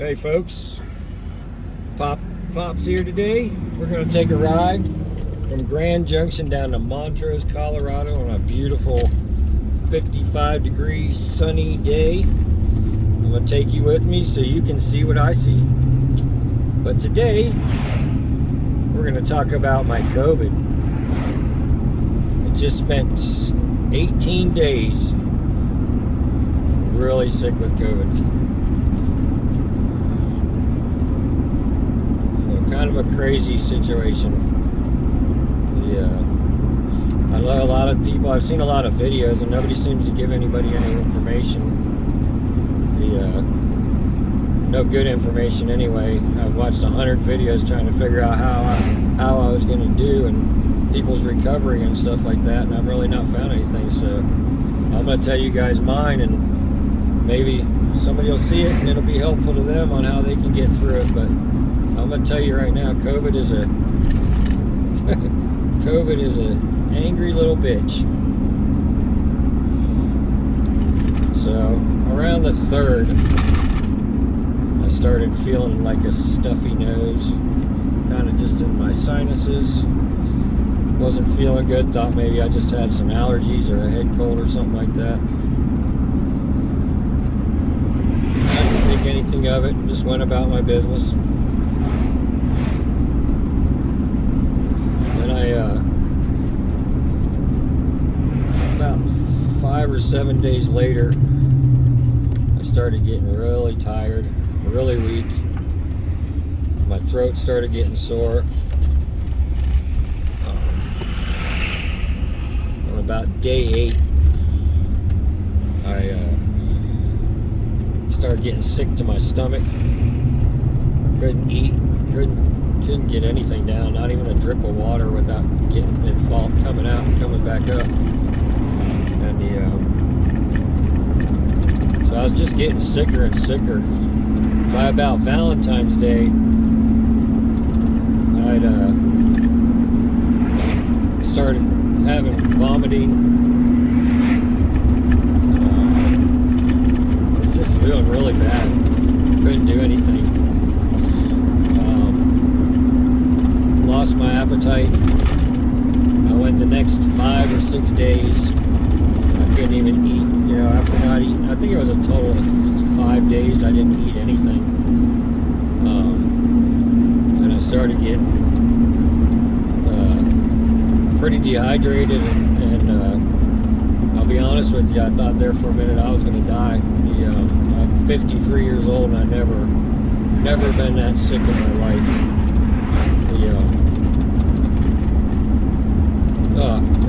Hey folks, Pop's here today. We're going to take a ride from Grand Junction down to Montrose, Colorado on a beautiful 55-degree sunny day. I'm going to take you with me so you can see what I see. But today, we're going to talk about my COVID. I just spent 18 days really sick with COVID. Kind of a crazy situation. I know a lot of people, I've seen a lot of videos and nobody seems to give anybody any information. No good information anyway. I've watched 100 videos trying to figure out how I was going to do and people's recovery and stuff like that, and I've really not found anything. So I'm going to tell you guys mine, and maybe somebody will see it and it'll be helpful to them on how they can get through it. But I'm gonna tell you right now, COVID is a angry little bitch. So around the 3rd, I started feeling like a stuffy nose, kind of just in my sinuses. Wasn't feeling good. Thought maybe I just had some allergies or a head cold or something like that. I didn't think anything of it and just went about my business. About 5 or 7 days later, I started getting really tired, really weak. My throat started getting sore. On about day 8, I started getting sick to my stomach. Couldn't eat, couldn't get anything down, not even a drip of water without getting it coming out and coming back up. And so I was just getting sicker and sicker. By about Valentine's Day, I'd started having vomiting. Just feeling really bad. Couldn't do anything. Lost my appetite. I went the next 5 or 6 days. I couldn't even eat. After not eating, I think it was a total of 5 days I didn't eat anything. And I started getting pretty dehydrated, and I'll be honest with you, I thought there for a minute I was going to die. I'm 53 years old and I've never been that sick in my life.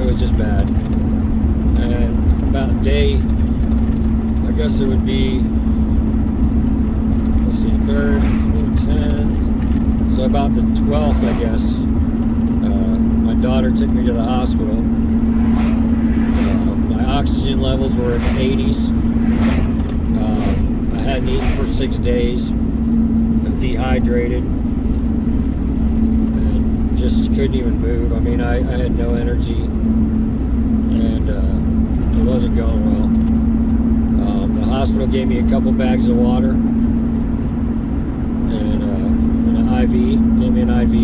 It was just bad. And about day, I guess it would be, let's see, 3rd, 10th, so about the 12th, I guess, my daughter took me to the hospital. My oxygen levels were in the 80s. I hadn't eaten for 6 days. I was dehydrated. Just couldn't even move. I mean, I had no energy, and it wasn't going well. The hospital gave me a couple bags of water and an IV, gave me an IV,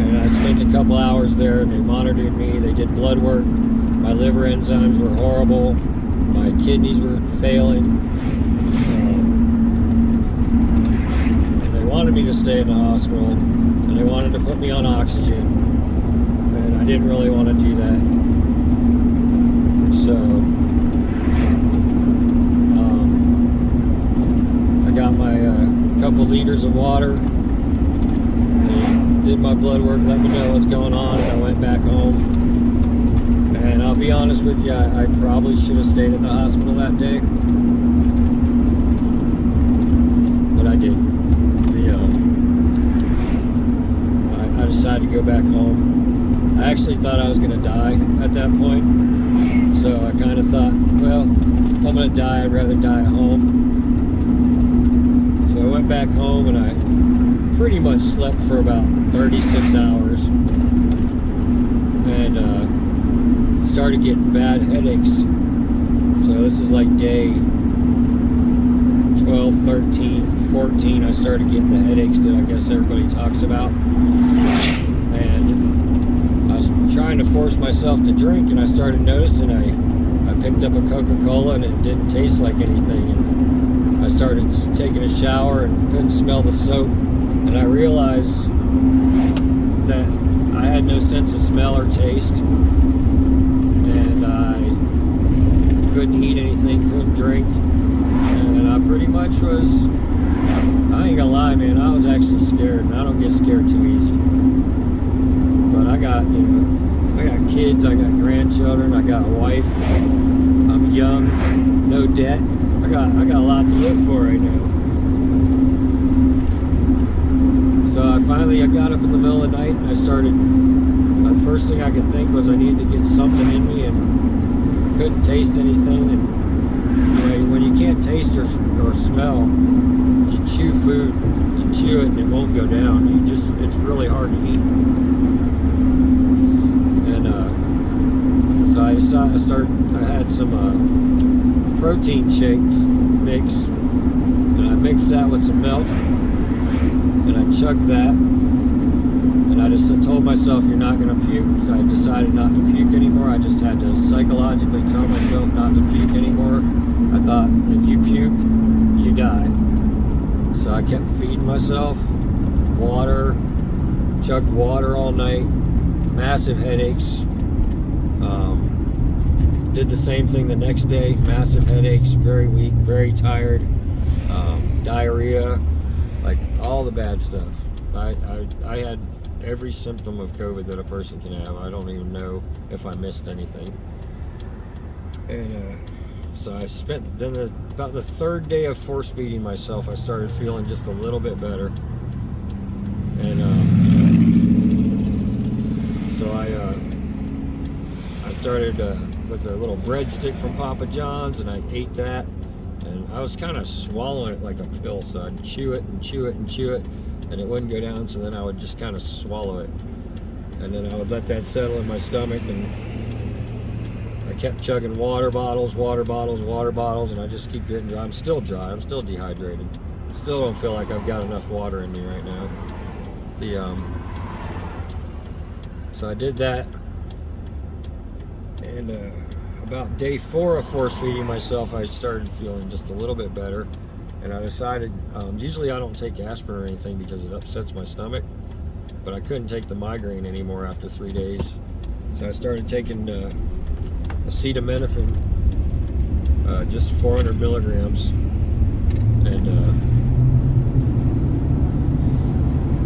and I spent a couple hours there. They monitored me, they did blood work. My liver enzymes were horrible, my kidneys were failing. They wanted me to stay in the hospital, and they wanted to put me on oxygen, and I didn't really want to do that. So I got my couple liters of water. They did my blood work, let me know what's going on, and I went back home. And I'll be honest with you, I probably should have stayed at the hospital that day, but I didn't. I decided to go back home. I actually thought I was going to die at that point, so I kind of thought, well, if I'm going to die, I'd rather die at home. So I went back home and I pretty much slept for about 36 hours and started getting bad headaches. So this is like day 12, 13, 14, I started getting the headaches that I guess everybody talks about. And I was trying to force myself to drink, and I started noticing I picked up a Coca-Cola and it didn't taste like anything. And I started taking a shower and couldn't smell the soap. And I realized that I had no sense of smell or taste. And I couldn't eat anything, couldn't drink. And I pretty much was, I ain't gonna lie, man, I was actually scared, and I don't get scared too easy. But I got, I got kids, I got grandchildren, I got a wife, I'm young, no debt. I got a lot to live for right now. So I got up in the middle of the night and I started, the first thing I could think was I needed to get something in me, and I couldn't taste anything. And when you can't taste or smell, you chew food, you chew it and it won't go down. It's really hard to eat. And so I decided, I had some protein shakes mix, and I mixed that with some milk, and I chugged that, and I just told myself, you're not going to puke. So I decided not to puke anymore. I just had to psychologically tell myself not to puke anymore. I thought, if you puke, you die. So I kept feeding myself water, chugged water all night, massive headaches. Did the same thing the next day, massive headaches, very weak, very tired, diarrhea, like all the bad stuff. I had every symptom of COVID that a person can have. I don't even know if I missed anything. And so I spent, about the third day of force feeding myself, I started feeling just a little bit better. And so I started with a little breadstick from Papa John's, and I ate that, and I was kind of swallowing it like a pill. So I'd chew it and chew it and chew it, and it wouldn't go down. So then I would just kind of swallow it, and then I would let that settle in my stomach, and I kept chugging water bottles, and I just keep getting dry. I'm still dry. I'm still dehydrated. Still don't feel like I've got enough water in me right now. So I did that, and about day 4 of force feeding myself, I started feeling just a little bit better, and I decided, usually I don't take aspirin or anything because it upsets my stomach, but I couldn't take the migraine anymore after 3 days. So I started taking acetaminophen, just 400 milligrams, and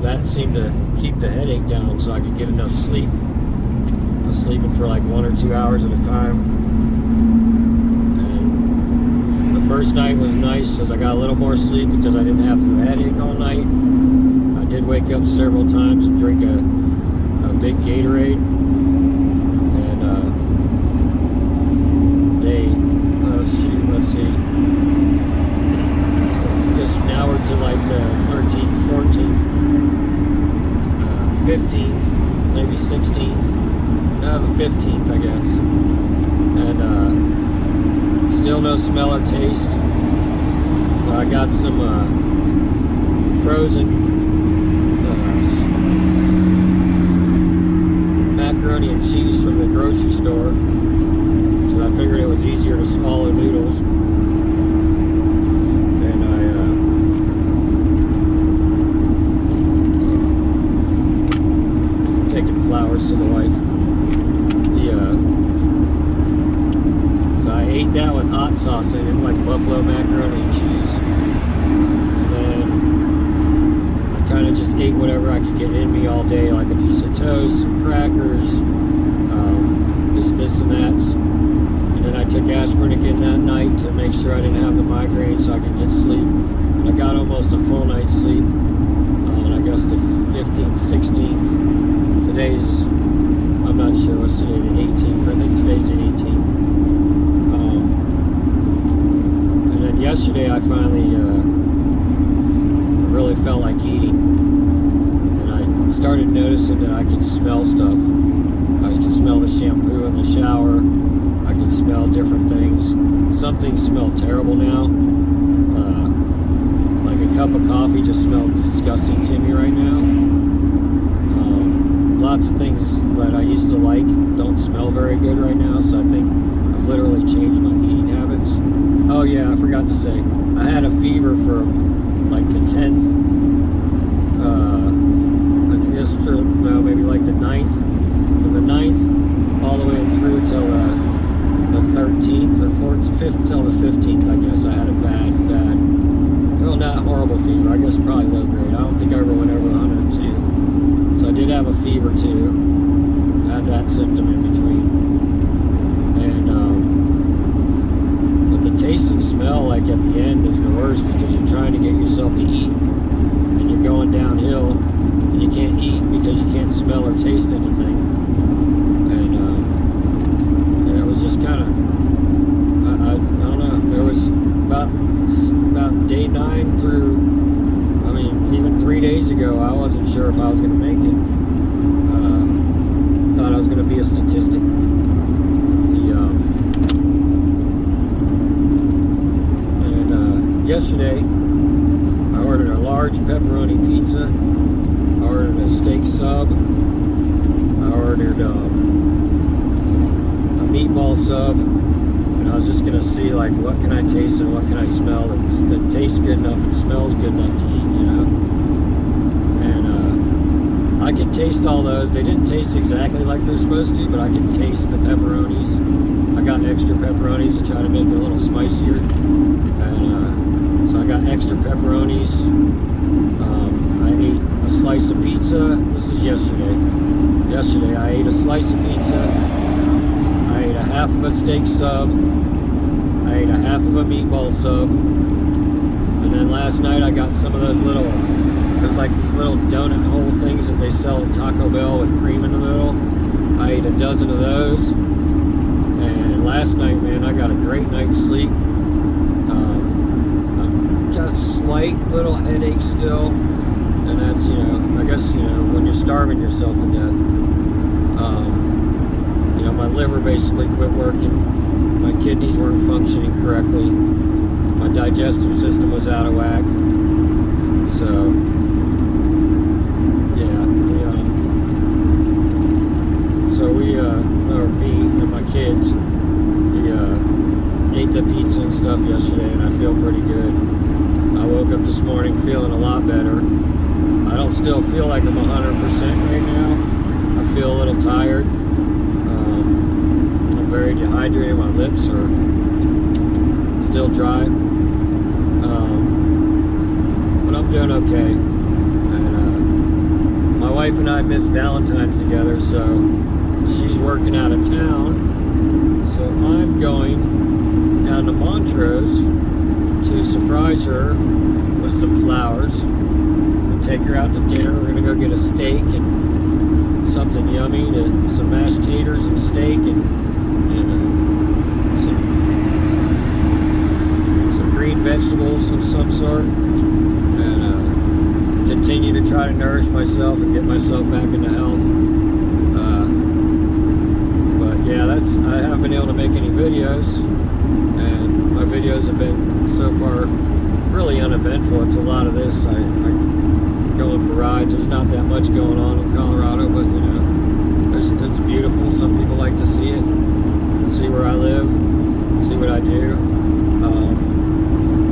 that seemed to keep the headache down so I could get enough sleep. I was sleeping for like 1 or 2 hours at a time. And the first night was nice because I got a little more sleep because I didn't have the headache all night. I did wake up several times and drink a big Gatorade. And let's see. I guess now we're to like the 13th, 14th, 15th, maybe 16th. The 15th, I guess. And still no smell or taste. So I got some frozen macaroni and cheese from the grocery store. So I figured it was easier to swallow noodles. And taking flowers to the wife. So I ate that with hot sauce in it, like buffalo macaroni and cheese. And then I kind of just ate whatever I could get in me all day, like a piece of toast, some crackers, this and that. And then I took aspirin again that night to make sure I didn't have the migraine so I could get sleep. And I got almost a full night's sleep on, I guess, the 15th, 16th. Today's, I'm not sure what's today, the 18th. I think today's the 18th. And then yesterday I finally really felt like eating. And I started noticing that I could smell stuff. I could smell the shampoo in the shower. I could smell different things. Some things smell terrible now. Like a cup of coffee just smells disgusting to me right now. Lots of things that I used to like don't smell very good right now, so I think I've literally changed my eating habits. Oh yeah, I forgot to say, I had a fever for like the 10th, I guess, no, maybe like the 9th, from the 9th all the way through till the 13th or 14th, 5th till the 15th, I guess. I had a bad, well, not horrible fever, I guess probably low grade. I don't think I ever went over 102. So I did have a fever too. I had that symptom in between. And but the taste and smell, like at the end, is the worst because you're trying to get yourself to eat and you're going downhill and you can't eat because you can't smell or taste anything. And yeah, it was just kind of, I don't know. There was about day 9 through, I mean, even 3 days ago, I wasn't sure if I was going to make it. Thought I was going to be a statistic. Yesterday, I ordered a large pepperoni pizza. I ordered a steak sub. I ordered a meatball sub. And I was just going to see, like, what can I taste and what can I smell that tastes good enough and smells good enough to eat, you know? And I could taste all those. They didn't taste exactly like they're supposed to, but I could taste the pepperonis. I got extra pepperonis to try to make it a little spicier. And so I got extra pepperonis. I ate a slice of pizza. This is yesterday. Yesterday I ate a slice of pizza. I ate a half of a steak sub. I ate a half of a meatball sub. And then last night I got some of those little, there's like these little donut hole things that they sell at Taco Bell with cream in the middle. I ate a dozen of those. And last night, man, I got a great night's sleep. Got a slight little headache still. And that's, you know, I guess, you know, when you're starving yourself to death. You know, my liver basically quit working. My kidneys weren't functioning correctly. My digestive system was out of whack. So, yeah. So we, or me and my kids, we ate the pizza and stuff yesterday, and I feel pretty good. I woke up this morning feeling a lot better. I don't still feel like I'm 100% right now. I feel a little tired. I'm very dehydrated. My lips are still dry. But I'm doing okay. And my wife and I missed Valentine's together, so she's working out of town. So I'm going down to Montrose to surprise her with some flowers and take her out to dinner. We're gonna go get a steak and something yummy, some mashed taters and steak and some green vegetables of some sort, and continue to try to nourish myself and get myself back into health. But yeah, I haven't been able to make any videos, and my videos have been so far really uneventful. It's a lot of this. I going for rides. There's not that much going on in Colorado, but you know, it's beautiful. Some people like to see it, see where I live, see what I do.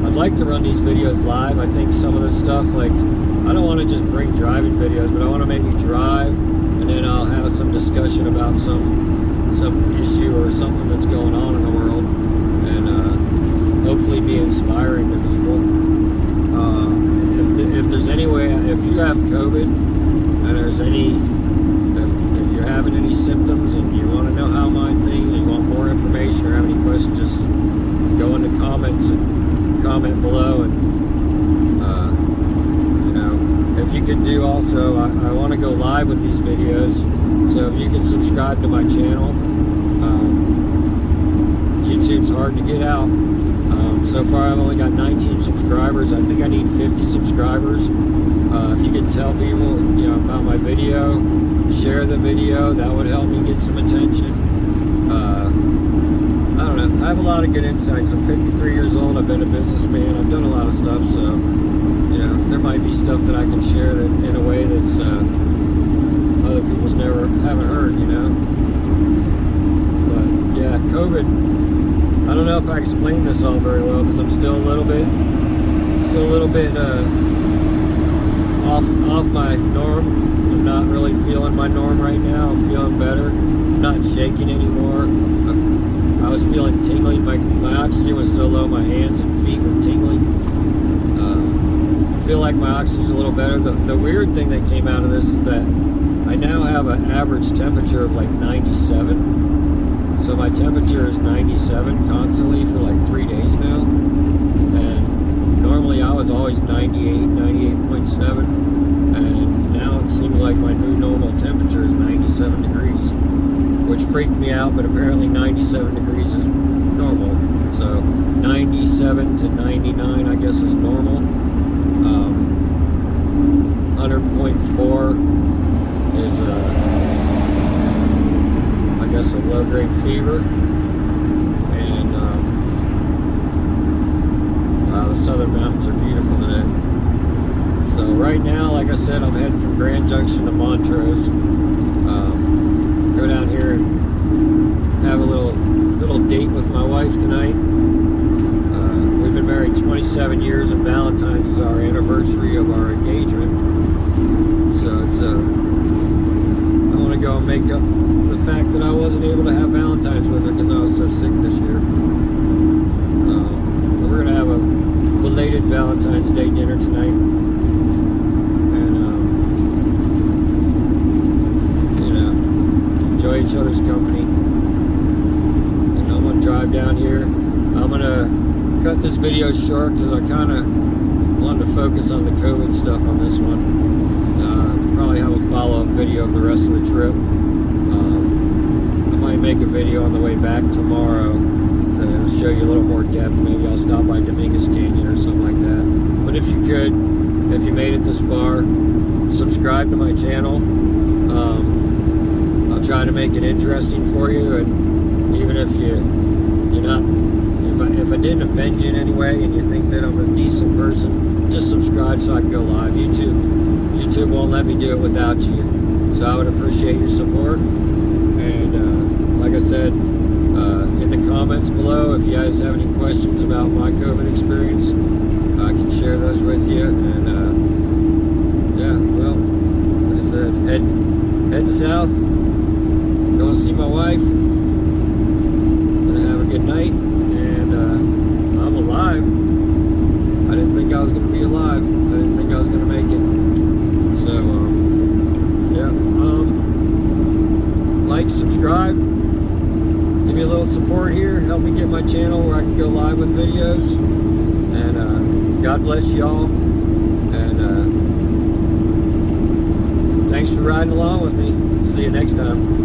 I'd like to run these videos live. I think some of this stuff, like, I don't want to just bring driving videos, but I want to maybe drive, and then I'll have some discussion about some issue or something that's going on in the world, and hopefully be inspiring to people. If there's any way, if you have COVID and there's any, if you're having any symptoms and you want to know how mine thing, you want more information or have any questions, just go in the comments and comment below. And you know, if you could do also, I want to go live with these videos, so if you could subscribe to my channel. YouTube's hard to get out. So far I've only got 19 subscribers. I think I need 50 subscribers. If you could tell people, you know, about my video, share the video, that would help me get some attention. I don't know. I have a lot of good insights. I'm 53 years old. I've been a businessman. I've done a lot of stuff. So, you know, might be stuff that I can share that in a way that's other people's haven't heard, you know. But yeah, COVID. I don't know if I explained this all very well because I'm still a little bit off my norm. I'm not really feeling my norm right now. I'm feeling better. I'm not shaking anymore. I was feeling tingling. My oxygen was so low, my hands and feet were tingling. I feel like my oxygen's a little better. The weird thing that came out of this is that I now have an average temperature of like 97. So my temperature is 97 constantly for like 3 days now. And normally I was always 98, 98.7. And now it seems like my new normal temperature is 97 degrees, which freaked me out, but apparently 97 degrees is normal. So 97 to 99, I guess, is normal. 100.4 is, I guess, a low-grade fever. And wow, the Southern Mountains are beautiful today. So right now, like I said, I'm heading from Grand Junction to Montrose. Go down here and have a little date with my wife tonight. We've been married 27 years, and Valentine's is our anniversary of our engagement. So it's I want to go and make up the fact that I wasn't able to have Valentine's with her because I was so sick this year. We're gonna have a belated Valentine's Day dinner tonight. Enjoy each other's company. And I'm gonna drive down here. I'm gonna cut this video short because I kind of wanted to focus on the COVID stuff on this one. Probably have a follow-up video of the rest of the trip. I might make a video on the way back tomorrow to show you a little more depth. Maybe I'll stop by Dominguez Canyon or something like that. But if you could, if you made it this far, subscribe to my channel. I'll try to make it interesting for you, and even if you're not, if I didn't offend you in any way and you think that I'm a decent person, just subscribe so I can go live. YouTube won't let me do it without you, so I would appreciate your support. And like I said, in the comments below, if you guys have any questions about my COVID experience, I can share those with you. And yeah, well, like I said, heading south. Going to see my wife. Gonna have a good night, and I'm alive. I didn't think I was gonna be alive. I didn't think I was gonna make it. So yeah, like, subscribe, give me a little support here, help me get my channel where I can go live with videos. And God bless you all. And thanks for riding along with me. See you next time.